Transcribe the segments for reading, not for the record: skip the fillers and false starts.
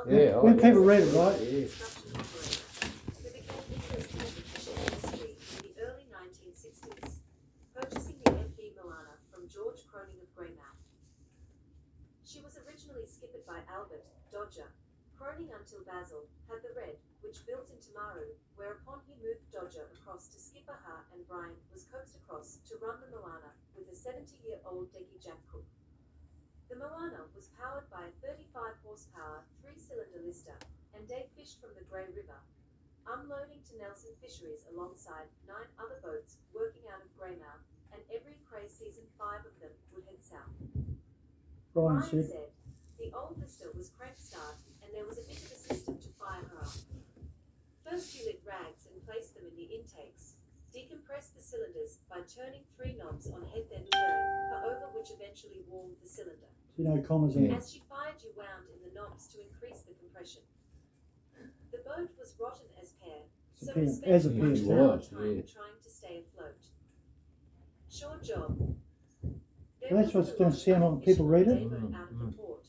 Yeah, when people read it, right? Yeah. Who became interested in the fishing industry in the early 1960s, purchasing the FD Moana from George Cronin of Greymouth. She was originally skippered by Albert Dodger Cronin until Basil had the red, which built into Maru, whereupon he moved Dodger across to skipper her and Brian was coaxed across to run the Moana with a 70-year-old Decky Jack Cook. The Moana was powered by a 35 horsepower, 3-cylinder lister, and they fished from the Grey River, unloading to Nelson Fisheries alongside 9 other boats working out of Greymouth, and every cray season 5 of them would head south. Brian Brian said. said, the old lister was crank start, and there was a bit of a system to fire her up. First you lit rags and placed them in the intakes, decompressed the cylinders by turning 3 knobs on head then turn her over, which eventually warmed the cylinder. You know, commas in. As she fired, you wound in the knobs to increase the compression. The boat was rotten as pear, so we spent As a much pear, of our was, time yeah. trying to stay afloat. Short job. There So that's wasn't what's a going lot to sound of on people read it. fishing out of the port,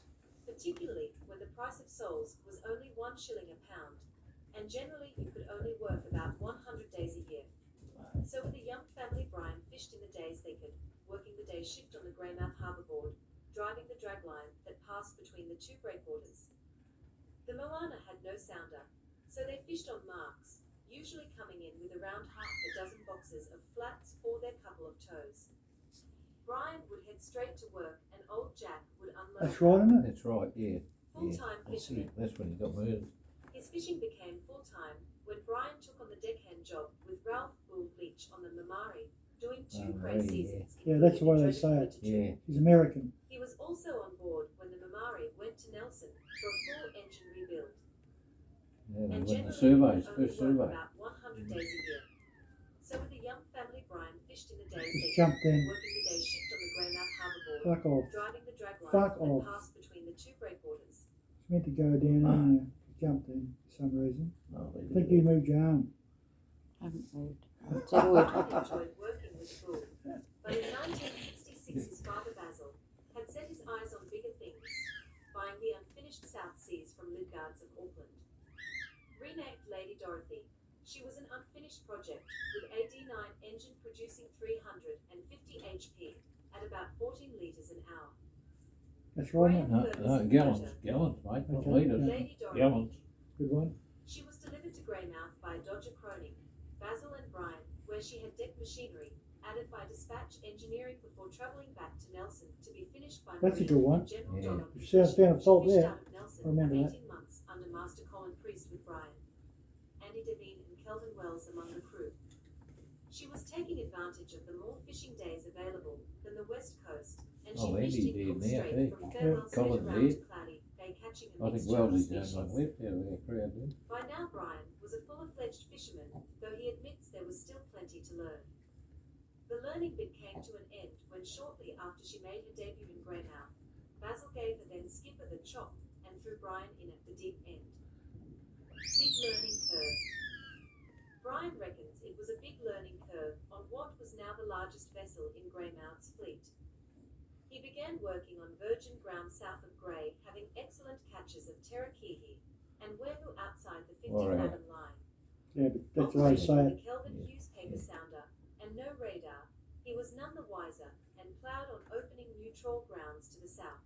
particularly when the price of soles was only 1 shilling a pound, and generally you could only work about 100 days a year. So with the young family, Brian fished in the days they could, working the day shift on the Greymouth harbour board, driving the dragline that passed between the 2 breakwaters. The Moana had no sounder, so they fished on marks, usually coming in with around half a dozen boxes of flats for their couple of toes. Brian would head straight to work, and old Jack would unload. That's right, isn't it? That's right, yeah. Full-time That's fisherman. it. That's when he got murdered. His fishing became full-time when Brian took on the deckhand job with Ralph Bull Leach on the Mamari, doing 2 cray seasons. Yeah, that's the way they say it. Yeah. He's American. He was also on board when the Mamari went to Nelson for a full engine rebuild. Yeah, And when the generally surveys, he would first only survey. work about 100 days a year. So with the young family, Brian fished in the days Just they jumped in. working the day shift on the Greymouth harbour board, Fuck off. driving the dragline Fuck that off. passed between the 2 breakwaters. It's meant to go down in there. Jumped in for some reason. Oh, I think you moved your arm. Haven't moved. It's settled. Brian enjoyed working with Bull, but in 1966 his father Basil had set his eyes on bigger things, buying the unfinished South Seas from Lidgards of Auckland. Renamed Lady Dorothy, she was an unfinished project with a D9 engine producing 350 HP at about 14 litres an hour. That's right, isn't it? No, gallons, mate, not Okay. litres. Lady Dorothy, Gallons. Good one. she was delivered to Greymouth by Dodger Cronin, Basil and Brian, where she had deck machinery added by dispatch engineering before travelling back to Nelson to be finished by That's a Marine good one. and General Yeah. Donald. You found a fault Fished there. out of Nelson I remember for that. 18 months under Master Colin Priest with Brian, Andy Devine and Kelvin Wells among the crew. She was taking advantage of the more fishing days available than the West Coast, and she Oh, fished Andy in did, Cook yeah, Strait yeah. from Fairwell Street Colin around did. to Cloudy Bay, catching a I think mixture Wells of is the only species. one left out of our crowd, then. By now, Brian was a full-fledged fisherman, though he admits there was still plenty to learn. The learning bit came to an end when shortly after she made her debut in Greymouth, Basil gave her then skipper the chop and threw Brian in at the deep end. Big learning curve. Brian reckons it was a big learning curve on what was now the largest vessel in Greymouth's fleet. He began working on virgin ground south of Grey, having excellent catches of Terakihi and Wehu outside the 50-fathom line. Yeah, but that's the way they say Operating it. the Kelvin Hughes paper sounder and no radar, he was none the wiser and ploughed on opening new trawl grounds to the south.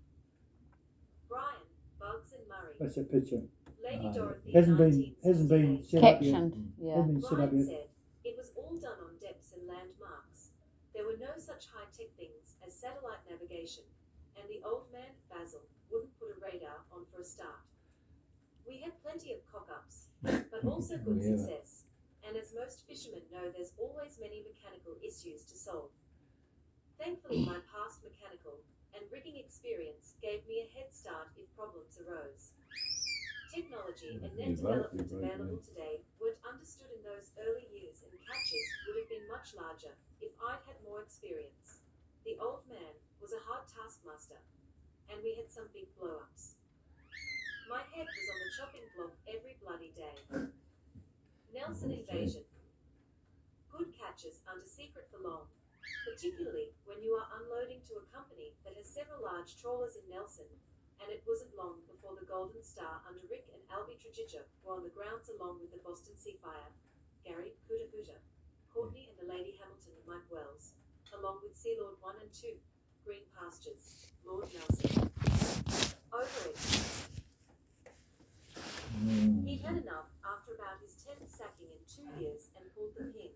Brian, Bugs and Murray, That's a picture. Lady Oh, Dorothy, Hasn't been 1968. set up yet. Captioned. Yeah. Hasn't been set up Brian yet. said, it was all done on depths and landmarks. There were no such high-tech things as satellite navigation, and the old man, Basil, wouldn't put a radar on for a start. We had plenty of cock-ups, but also good Yeah. success, and as most fishermen know, there's always many mechanical issues to solve. Thankfully, my past mechanical and rigging experience gave me a head start if problems arose. Technology and net development available today weren't understood in those early years, and catches would have been much larger if I'd had more experience. The old man was a hard taskmaster, and we had some big blow-ups. My head was on the chopping block every bloody day. Nelson invasion. Good catches aren't a secret for long, particularly when you are unloading to a company that has several large trawlers in Nelson, and and it wasn't long before the Golden Star under Rick and Albie Trujillo were on the grounds along with the Boston Seafire, Gary Cooter, Courtney and the Lady Hamilton and Mike Wells, along with Sea Lord 1 and 2, Green Pastures, Lord Nelson. Over it. He'd had enough after about his 10th sacking in 2 years and pulled the pin.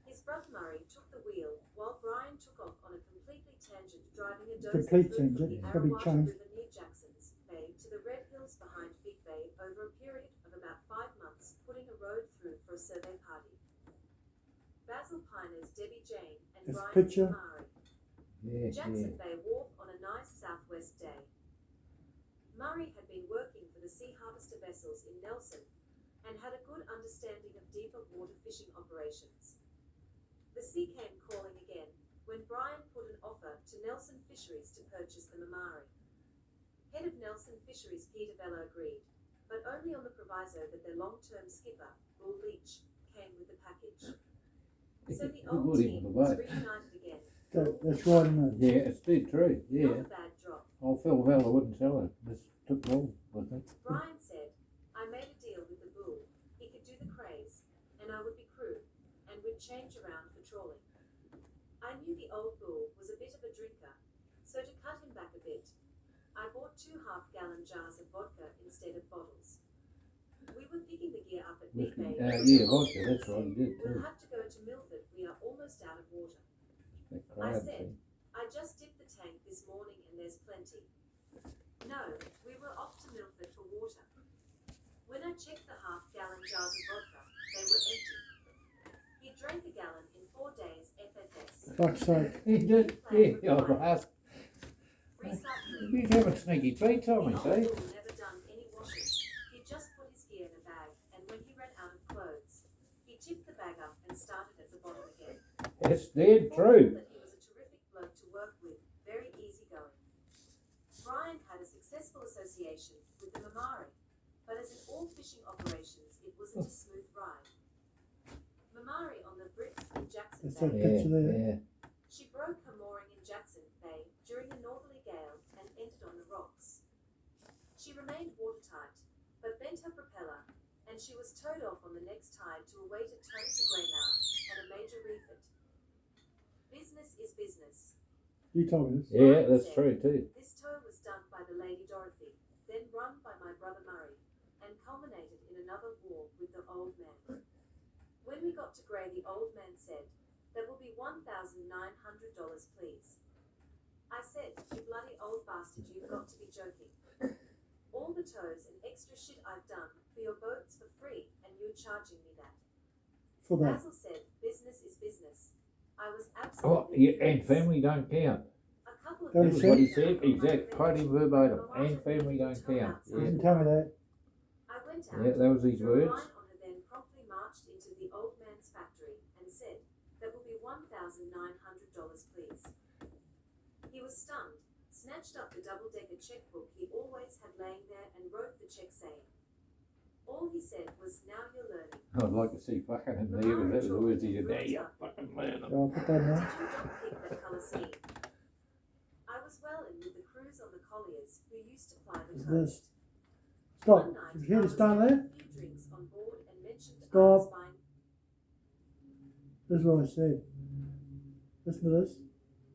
His brother Murray took the wheel while Brian took off on a completely tangent driving a dozer Complete through from tangent, the probably Arawatta changed. River near Jackson's Bay to the Red Hills behind Big Bay over a period of about 5 months, putting a road through for a survey party. Basil Piner's Debbie Jane and This Brian picture. Murray. Yeah, Jackson Bay Wharf on a nice southwest day. Murray had been working for the sea harvester vessels in Nelson and had a good understanding of deeper water fishing operations. The sea came calling again when Brian put an offer to Nelson Fisheries to purchase the Mamari. Head of Nelson Fisheries Peter Vella agreed, but only on the proviso that their long-term skipper, Bull Leach, came with the package. So the Good old morning, team bye-bye. was reunited again. That's right, isn't it? Yeah, it's dead true. Not Yeah. a bad drop. Old Phil Vella wouldn't sell it. This took long, I think. Brian said, I made a deal with the Bull. He could do the craze, and I would be crew, and we'd change around for trawling. I knew the old Bull was a bit of a drinker, so to cut him back a bit, I bought 2 half-gallon jars of vodka instead of bottles. We were picking the gear up at Big Whiskey. Bay. Yeah, vodka, that's right, he did We'll too. have to go to Milford. We are almost out of water. That I crowd, said, see. I just dipped the tank this morning and there's plenty. No, we were off to Milford for water. When I checked the half-gallon jars of vodka, they were empty. He drank a gallon in 4 days FFS. Fuck's sake. He did, yeah, oh, blast. Recycling. He's having sneaky beats on me, The see? old Bull never done any washing. He just put his gear in a bag, and when he ran out of clothes, he tipped the bag up and started at the bottom again. It's dead Paul true. thought that he was a terrific bloke to work with, very easygoing. Brian had a successful association with the Mamari, but as in all fishing operations, it wasn't a smooth ride. Mamari on the bricks in Jackson That's that Bay. picture there. Yeah. She broke her mooring in Jackson Bay during a northerly gale and ended on the rocks. She remained watertight, but bent her propeller, and she was towed off on the next tide to await a tow to Greymouth and a major refit. Business is business. You told me this. Yeah, that's true too. This tow was done by the Lady Dorothy, then run by my brother Murray, and culminated in another war with the old man. When we got to Grey, the old man said, "That will be $1,900, please." I said, "You bloody old bastard, you've got to be joking. All the tows and extra shit I've done for your boats for free, and you're charging me that." For that. Basil said, "Business is business." I was Oh, absolutely yeah, and furious. family don't count. A couple of That That's was what he days said, ago, my exact, quote him verbatim, and family don't count. You Yeah, didn't tell me that. I went out, yeah, that was his threw a words. line on her, then promptly marched into the old man's factory and said, "That will be $1,900, please." He was stunned, snatched up the double-decker checkbook he always had laying there and wrote the check saying, all he said was, "Now you're learning." I'd like to see fucking in there, but that was the words he said, now you're fucking learning. So I'll put that in Did there. you not pick that colour scheme? I was well in with the crews on the colliers who used to fly the What's coast. this? Stop. One night, Did you hear I the was start having there? a few drinks on board and mentioned I Stop. was buying. This is what I said. Listen to this.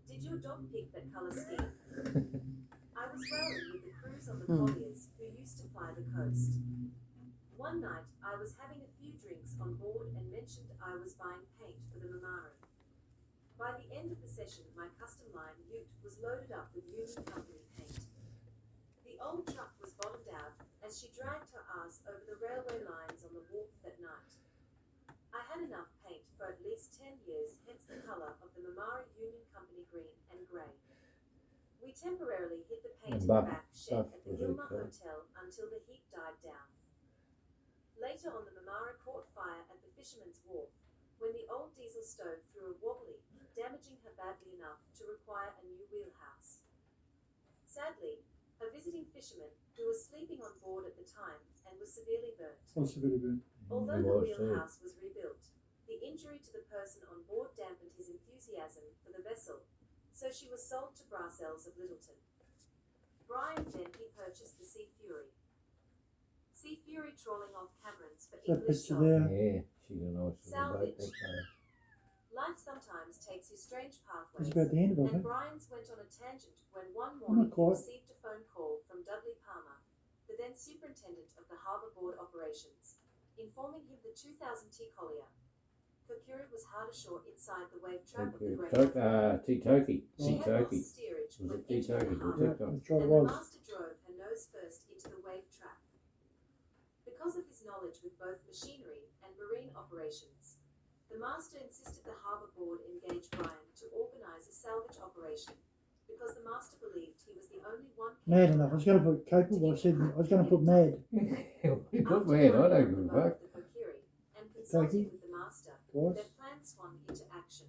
Did your dog pick that colour scheme? I was well in with the crews on the colliers who used to fly the coast. One night, I was having a few drinks on board and mentioned I was buying paint for the Mamari. By the end of the session, my custom line ute was loaded up with Union Company paint. The old truck was bottomed out as she dragged her ass over the railway lines on the wharf that night. I had enough paint for at least 10 years, hence the colour of the Mamari Union Company green and grey. We temporarily hid the paint in the back shed at the Gilmer Hotel until the heat died down. Later on, the Mamara caught fire at the Fisherman's Wharf when the old diesel stove threw a wobbly, damaging her badly enough to require a new wheelhouse. Sadly, a visiting fisherman who was sleeping on board at the time and was severely burnt. Possibility good. Although He the was too. wheelhouse was rebuilt, the injury to the person on board dampened his enthusiasm for the vessel, so she was sold to Brassels of Littleton. Brian then he purchased the Sea Fury. Sea Fury trawling off Camerons for That English picture salt. there. Yeah, she's a nice little boat. Salvage. That Life sometimes takes you strange pathways. It's about the end of it, And huh? Brian's went on a tangent when one not morning he quite. received a phone call from Dudley Palmer, the then superintendent of the Harbour Board operations, informing him the 2000 Collier Kermit was hard ashore inside the wave trap of the Great Northern. Titoki. She had lost Titoki. steerage Was when it entering Titoki? the We harbour, took on. That's right, and it the was. master drove her nose first into the wave trap. Because of his knowledge with both machinery and marine operations, the master insisted the Harbour Board engage Brian to organise a salvage operation, because the master believed he was the only one Mad enough. I was going to put capable. I said I was going to put mad. You put me in, I don't give a fuck. And consulting with the master, Twice. their plan swung into action.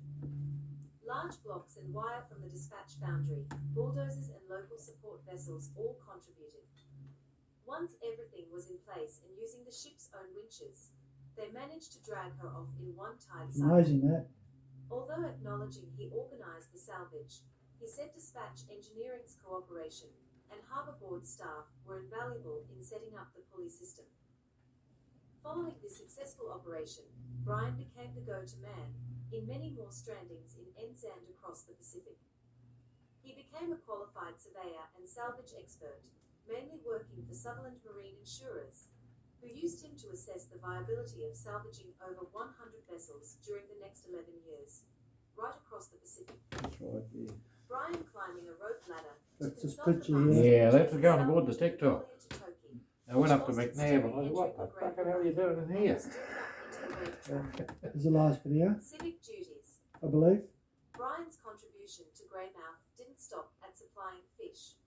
Large blocks and wire from the dispatch foundry, bulldozers and local support vessels all contributed. Once everything was in place and using the ship's own winches, they managed to drag her off in one tide It's cycle. amazing that. Although acknowledging he organised the salvage, he said dispatch engineering's cooperation and Harbour Board staff were invaluable in setting up the pulley system. Following this successful operation, Brian became the go-to man in many more strandings in NZ and across the Pacific. He became a qualified surveyor and salvage expert, mainly working for Sutherland Marine Insurers, who used him to assess the viability of salvaging over 100 vessels during the next 11 years, right across the Pacific. That's right, yeah. Brian climbing a rope ladder to That's this consult the picture master here. Yeah, that's to going aboard the salvage TikTok. Collier to Toki. I went up to McNabb and I said, what the fucking hell are you doing in here? Is the last video, Civic duties. I believe. Brian's contribution to Greymouth didn't stop at supplying fish.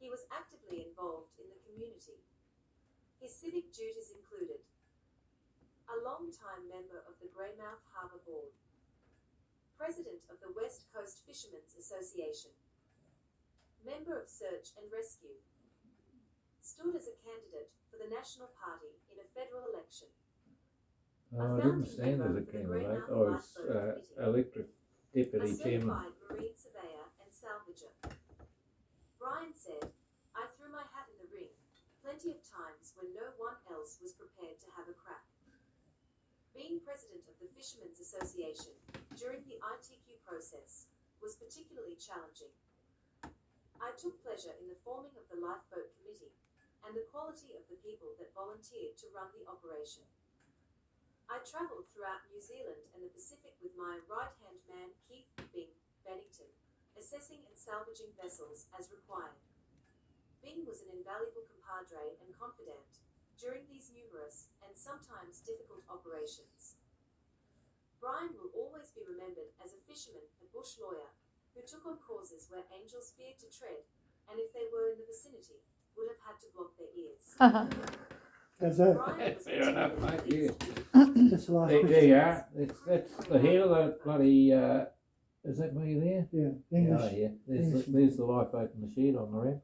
He was actively involved in the community. His civic duties included a long-time member of the Greymouth Harbour Board, President of the Westcoast Fishermen's Association, member of Search and Rescue, stood as a candidate for the National Party in a federal election. I didn't stand as a candidate. I was electric deputy A chairman. certified marine surveyor and salvager. Brian said, I threw my hat in the ring plenty of times when no one else was prepared to have a crack. Being president of the Fishermen's Association during the ITQ process was particularly challenging. I took pleasure in the forming of the lifeboat committee and the quality of the people that volunteered to run the operation. I travelled throughout New Zealand and the Pacific with my right-hand man Keith Bing Bennington, assessing and salvaging vessels as required. Bing was an invaluable compadre and confidant during these numerous and sometimes difficult operations. Brian will always be remembered as a fisherman and bush lawyer who took on causes where angels feared to tread, and if they were in the vicinity, would have had to block their ears. How's that? Brian was Fair enough, mate, yeah. That's the last There picture. you are. That's the head of the bloody, is that me there? Yeah, Yeah, English. yeah. English. There's the lifeboat in the shed on the ramp.